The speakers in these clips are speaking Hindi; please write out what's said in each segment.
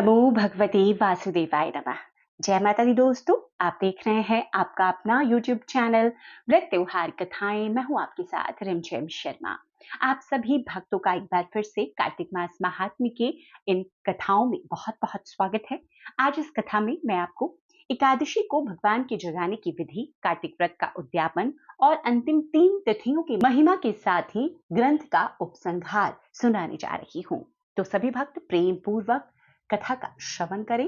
नमो भगवते वासुदेवाय नमः। जय माता दी दोस्तों, आप देख रहे हैं आपका अपना यूट्यूब चैनल व्रत त्योहार कथाएं। मैं हूं आपके साथ रिमझिम शर्मा। आप सभी भक्तों का एक बार फिर से कार्तिक मास महात्म्य के इन कथाओं में बहुत बहुत स्वागत है। आज इस कथा में मैं आपको एकादशी को भगवान के जगाने की विधि, कार्तिक व्रत का उद्यापन और अंतिम 3 तिथियों की महिमा के साथ ही ग्रंथ का उपसंहार सुनाने जा रही हूँ। तो सभी भक्त प्रेम पूर्वक कथा का श्रवण करें।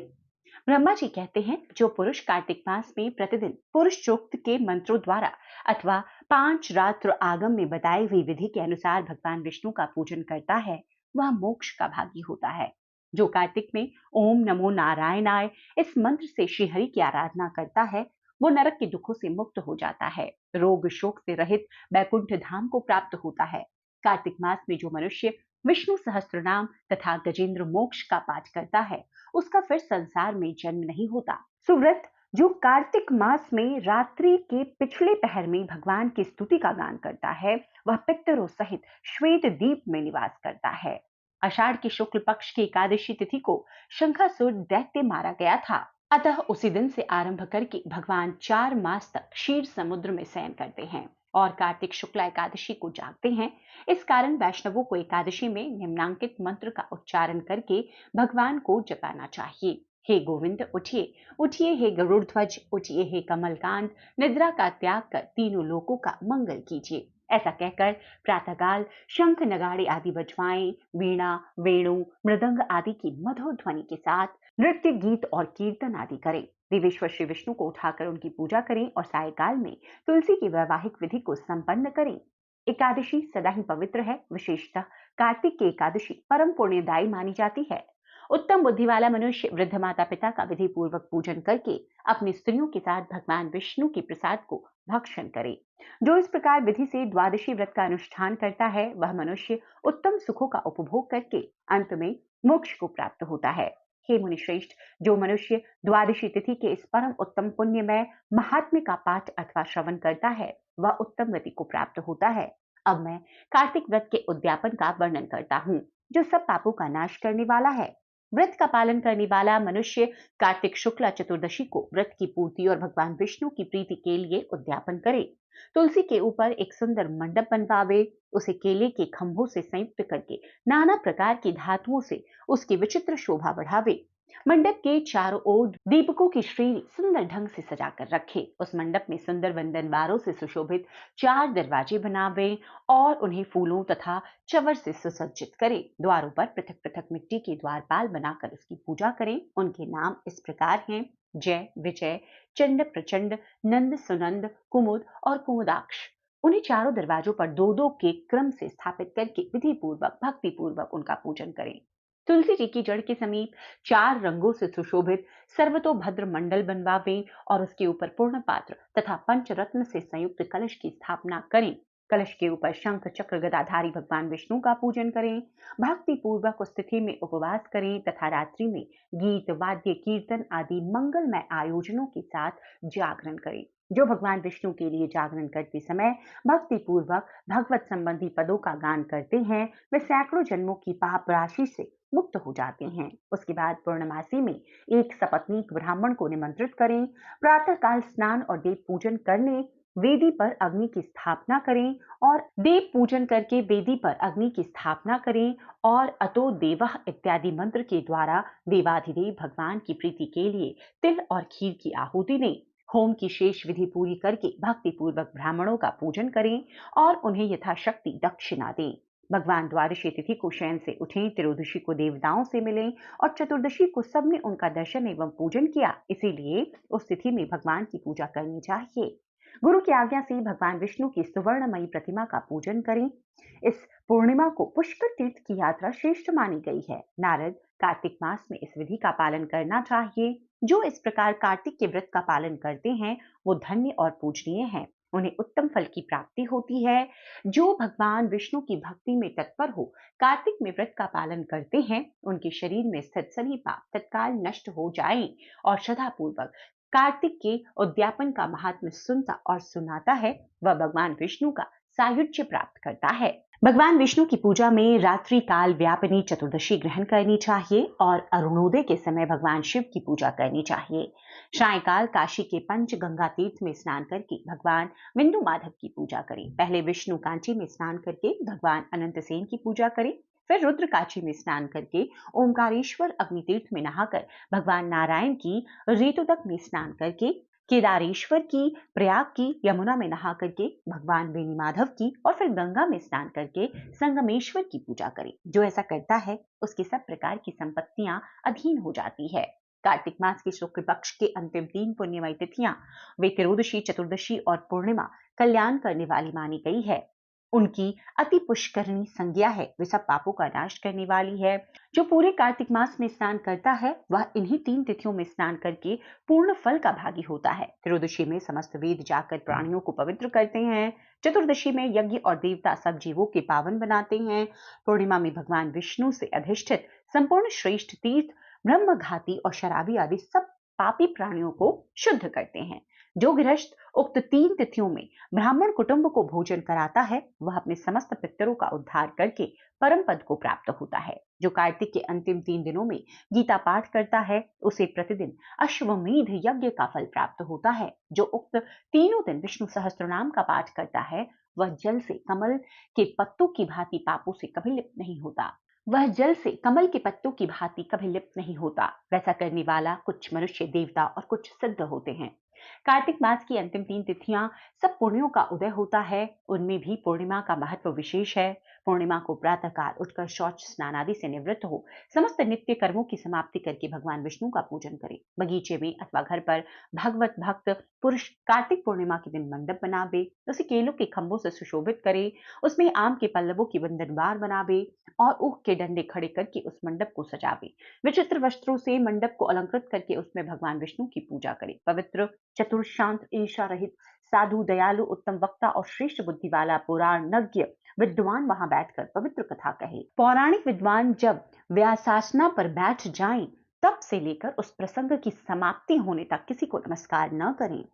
ब्रह्मा जी कहते हैं, जो पुरुष कार्तिक मास में प्रतिदिन पुरुष सूक्त के मंत्रों द्वारा अथवा 5 रात्र आगम में बताई हुई विधि के अनुसार भगवान विष्णु का पूजन करता है, वह मोक्ष का भागी होता है। जो कार्तिक में ओम नमो नारायणाय इस मंत्र से श्रीहरि की आराधना करता है, वो नरक के दुखों से मुक्त हो जाता है, रोग शोक से रहित वैकुंठ धाम को प्राप्त होता है। कार्तिक मास में जो मनुष्य विष्णु सहस्त्रनाम तथा गजेंद्र मोक्ष का पाठ करता है, उसका फिर संसार में जन्म नहीं होता। सुव्रत जो कार्तिक मास में रात्रि के पिछले पहर में भगवान की स्तुति का गान करता है, वह पितरों सहित श्वेत दीप में निवास करता है। आषाढ़ की शुक्ल पक्ष की एकादशी तिथि को शंखासुर दैत्य मारा गया था, अतः उसी दिन से आरंभ करके भगवान 4 मास तक क्षीर समुद्र में शयन करते हैं और कार्तिक शुक्ला एकादशी को जागते हैं। इस कारण वैष्णवों को एकादशी में निम्नांकित मंत्र का उच्चारण करके भगवान को जगाना चाहिए। हे गोविंद उठिए, उठिए हे गरुड़ ध्वज, उठिए हे कमलकांत, निद्रा का त्याग कर तीनों लोकों का मंगल कीजिए। ऐसा कहकर प्रातःकाल शंख नगाड़े आदि बजवाएं, वीणा वेणु मृदंग आदि की मधुर ध्वनि के साथ नृत्य गीत और कीर्तन आदि करें। देवेश्वर श्री विष्णु को उठाकर उनकी पूजा करें और सायकाल में तुलसी की वैवाहिक विधि को संपन्न करें। एकादशी सदा ही पवित्र है। विशेषतः कार्तिक की एकादशी परम पुण्यदायी मानी जाती है। उत्तम बुद्धि वाला मनुष्य वृद्ध माता पिता का विधि पूर्वक पूजन करके अपनी स्त्रियों के साथ भगवान विष्णु के प्रसाद को भक्षण करे। जो इस प्रकार विधि से द्वादशी व्रत का अनुष्ठान करता है, वह मनुष्य उत्तम सुखों का उपभोग करके अंत में मोक्ष को प्राप्त होता है। हे मुनि श्रेष्ठ, जो मनुष्य द्वादशी तिथि के इस परम उत्तम पुण्यमय महात्म्य का पाठ अथवा श्रवण करता है, वह उत्तम गति को प्राप्त होता है। अब मैं कार्तिक व्रत के उद्यापन का वर्णन करता हूँ, जो सब पापों का नाश करने वाला है। व्रत का पालन करने वाला मनुष्य कार्तिक शुक्ला चतुर्दशी को व्रत की पूर्ति और भगवान विष्णु की प्रीति के लिए उद्यापन करे। तुलसी के ऊपर एक सुंदर मंडप बनवावे, उसे केले के खंभों से संयुक्त करके नाना प्रकार की धातुओं से उसकी विचित्र शोभा बढ़ावे। मंडप के चारों ओर दीपकों की श्रेणी सुंदर ढंग से सजाकर रखे। उस मंडप में सुंदर वंदनवारों से सुशोभित 4 दरवाजे बनावे और उन्हें फूलों तथा चवर से सुसज्जित करें। द्वारों पर पृथक पृथक मिट्टी के द्वारपाल बनाकर उसकी पूजा करें। उनके नाम इस प्रकार हैं: जय, विजय, चंड, प्रचंड, नंद, सुनंद, कुमुद और कुमुदाक्ष। उन्हें चारों दरवाजों पर 2-2 के क्रम से स्थापित करके विधि पूर्वक भक्ति पूर्वक उनका पूजन करें। तुलसी जी की जड़ के समीप 4 रंगों से सुशोभित सर्वतोभद्र मंडल बनवावें और उसके ऊपर पूर्ण पात्र तथा पंचरत्न से संयुक्त कलश की स्थापना करें। कलश के ऊपर शंख चक्र गदाधारी भगवान विष्णु का पूजन करें। भक्ति पूर्वक उस तिथि में उपवास करें तथा रात्रि में गीत वाद्य कीर्तन आदि मंगलमय आयोजनों के साथ जागरण करें। जो भगवान विष्णु के लिए जागरण करते समय भक्ति पूर्वक भगवत संबंधी पदों का गान करते हैं, वे सैकड़ों जन्मों की पाप राशि से मुक्त हो जाते हैं। उसके बाद पूर्णमासी में एक सपत्नीक ब्राह्मण को निमंत्रित करें। प्रातःकाल स्नान और देव पूजन करने वेदी पर अग्नि की स्थापना करें और देव पूजन करके वेदी पर अग्नि की स्थापना करें और अतो देवः इत्यादि मंत्र के द्वारा देवाधिदेव भगवान की प्रीति के लिए तिल और खीर की आहुति दें। होम की शेष विधि पूरी करके भक्ति पूर्वक ब्राह्मणों का पूजन करें और उन्हें यथाशक्ति दक्षिणा दें। भगवान द्वादशी तिथि को शयन से उठें, त्रयोदशी को देवताओं से मिलें और चतुर्दशी को सबने उनका दर्शन एवं पूजन किया, इसीलिए उस तिथि में भगवान की पूजा करनी चाहिए। गुरु की आज्ञा से भगवान विष्णु की सुवर्णमयी प्रतिमा का पूजन करें। इस पूर्णिमा को पुष्कर तीर्थ की यात्रा श्रेष्ठ मानी गई है। नारद कार्तिक मास में इस विधि का पालन करना चाहिए। जो इस प्रकार कार्तिक के व्रत का पालन करते हैं, वो धन्य और पूजनीय हैं। उन्हें उत्तम फल की प्राप्ति होती है। जो भगवान विष्णु की भक्ति में तत्पर हो कार्तिक में व्रत का पालन करते हैं, उनके शरीर में स्थित सभी पाप तत्काल नष्ट हो जाएं और श्रद्धापूर्वक कार्तिक के उद्यापन का महात्म्य सुनता और सुनाता है, वह भगवान विष्णु का सायुज्य प्राप्त करता है। भगवान विष्णु की पूजा में रात्रि काल व्यापिनी चतुर्दशी ग्रहण करनी चाहिए और अरुणोदय के समय भगवान शिव की पूजा करनी चाहिए। सायंकाल काशी के पंच गंगा तीर्थ में स्नान करके भगवान विंदु माधव की पूजा करें। पहले विष्णु कांची में स्नान करके भगवान अनंत सेन की पूजा करें। फिर रुद्र काची में स्नान करके ओंकारेश्वर अग्नि तीर्थ में नहाकर भगवान नारायण की रेतुदक में स्नान करके केदारेश्वर की, प्रयाग की, यमुना में नहा करके भगवान वेणी माधव की और फिर गंगा में स्नान करके संगमेश्वर की पूजा करें। जो ऐसा करता है उसकी सब प्रकार की संपत्तियां अधीन हो जाती है। कार्तिक मास की शुक्ल पक्ष के अंतिम 3 पुण्यमयी तिथियां वे त्रोदशी, चतुर्दशी और पूर्णिमा कल्याण करने वाली मानी गई है। उनकी अति पुष्करणी संज्ञा है, वे सब पापों का नाश करने वाली है। जो पूरे कार्तिक मास में स्नान करता है वह इन्हीं 3 तिथियों में स्नान करके पूर्ण फल का भागी होता है। त्रयोदशी में समस्त वेद जाकर प्राणियों को पवित्र करते हैं। चतुर्दशी में यज्ञ और देवता सब जीवों के पावन बनाते हैं। पूर्णिमा में भगवान विष्णु से अधिष्ठित संपूर्ण श्रेष्ठ तीर्थ ब्रह्मघाती और शराबी आदि सब पापी प्राणियों को शुद्ध करते हैं। जो गृहस्थ उक्त 3 तिथियों में ब्राह्मण कुटुंब को भोजन कराता है वह अपने समस्त पितरों का उद्धार करके परम पद को प्राप्त होता है। जो कार्तिक के अंतिम 3 दिनों में गीता पाठ करता है उसे प्रतिदिन अश्वमेध यज्ञ का फल प्राप्त होता है। जो उक्त तीनों दिन विष्णु सहस्त्रनाम का पाठ करता है वह जल से कमल के पत्तों की भांति पापों से कभी लिप्त नहीं होता। वैसा करने वाला कुछ मनुष्य, देवता और कुछ सिद्ध होते हैं। कार्तिक मास की अंतिम 3 तिथियां सब पुण्यों का उदय होता है। उनमें भी पूर्णिमा का महत्व विशेष है। पूर्णिमा को प्रातःकाल उठकर शौच स्नान आदि से निवृत्त हो समस्त नित्य कर्मों की समाप्ति करके भगवान विष्णु का पूजन करें। बगीचे में अथवा घर पर भगवत भक्त पुरुष कार्तिक पूर्णिमा के दिन मंडप बनावे, उसे केलों के खंभों से सुशोभित करे, उसमें आम के पल्लवों की बंधनवार बनावे और ऊख के डंडे खड़े करके उस मंडप को सजावे। विचित्र वस्त्रों से मंडप को अलंकृत करके उसमें भगवान विष्णु की पूजा करे। पवित्र, चतुर, शांत, ईर्षा रहित, साधु, दयालु, उत्तम वक्ता और श्रेष्ठ बुद्धि वाला पुराणज्ञ विद्वान वहां बैठकर पवित्र कथा कहे। पौराणिक विद्वान जब व्यासासना पर बैठ जाएं तब से लेकर उस प्रसंग की समाप्ति होने तक किसी को नमस्कार न करें।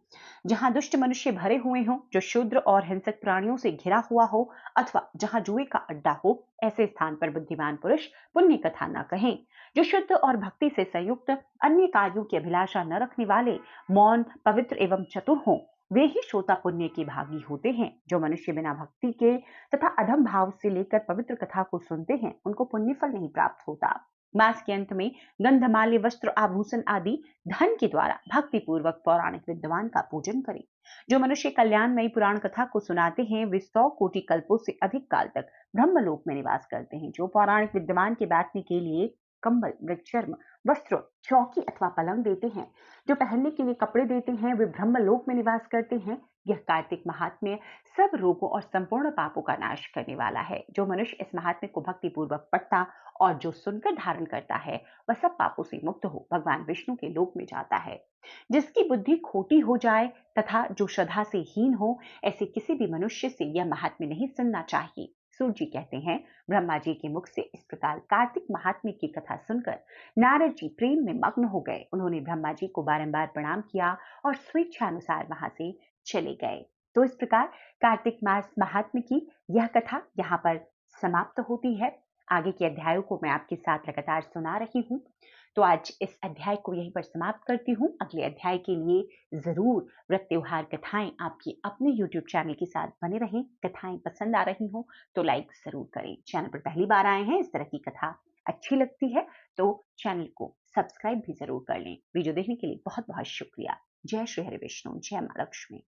जहां दुष्ट मनुष्य भरे हुए हों, जो शूद्र और हिंसक प्राणियों से घिरा हुआ हो अथवा जहां जुए का अड्डा हो, ऐसे स्थान पर बुद्धिमान पुरुष पुण्य कथा न कहें। जो शुद्ध और भक्ति से संयुक्त, अन्य कार्यों की अभिलाषा न रखने वाले, मौन, पवित्र एवं चतुर हों, वे ही श्रोता पुण्य के भागी होते हैं। जो मनुष्य बिना भक्ति के तथा अधम भाव से लेकर पवित्र कथा को सुनते हैं उनको पुण्य फल नहीं प्राप्त होता। मास के अंत में गंधमाल्य, वस्त्र, आभूषण आदि धन के द्वारा भक्ति पूर्वक पौराणिक विद्वान का पूजन करें। जो मनुष्य कल्याणमयी पुराण कथा को सुनाते हैं वे 100 कोटि कल्पों से अधिक काल तक ब्रह्मलोक में निवास करते हैं। जो पौराणिक विद्वान के बैठने के लिए कंबल, मृगचर्म, वस्त्र, चौकी अथवा पलंग देते हैं, जो पहनने के लिए कपड़े देते हैं, वे ब्रह्मलोक में निवास करते हैं। यह कार्तिक महात्म्य सब रोगों और संपूर्ण पापों का नाश करने वाला है। जो मनुष्य इस महात्म्य को भक्ति पूर्वक पढ़ता और जो सुनकर धारण करता है वह सब पापों से मुक्त हो भगवान विष्णु के लोक में जाता है। जिसकी बुद्धि खोटी हो जाए तथा जो श्रद्धा से हीन हो, ऐसे किसी भी मनुष्य से यह महात्म्य नहीं सुनना चाहिए। सूर्य जी कहते हैं, ब्रह्मा जी के मुख से इस प्रकार कार्तिक महात्म्य की कथा सुनकर नारद जी प्रेम में मग्न हो गए। उन्होंने ब्रह्मा जी को बारंबार प्रणाम किया और स्वेच्छानुसार वहां से चले गए। तो इस प्रकार कार्तिक मास महात्म्य की यह कथा यहाँ पर समाप्त होती है। आगे के अध्यायों को मैं आपके साथ लगातार सुना रही हूँ। तो आज इस अध्याय को यहीं पर समाप्त करती हूँ। अगले अध्याय के लिए जरूर व्रत त्योहार कथाएं आपकी अपने YouTube चैनल के साथ बने रहें। कथाएं पसंद आ रही हो तो लाइक जरूर करें। चैनल पर पहली बार आए हैं, इस तरह की कथा अच्छी लगती है तो चैनल को सब्सक्राइब भी जरूर कर लें। वीडियो देखने के लिए बहुत बहुत शुक्रिया। जय श्री हरि विष्णु, जय मां लक्ष्मी।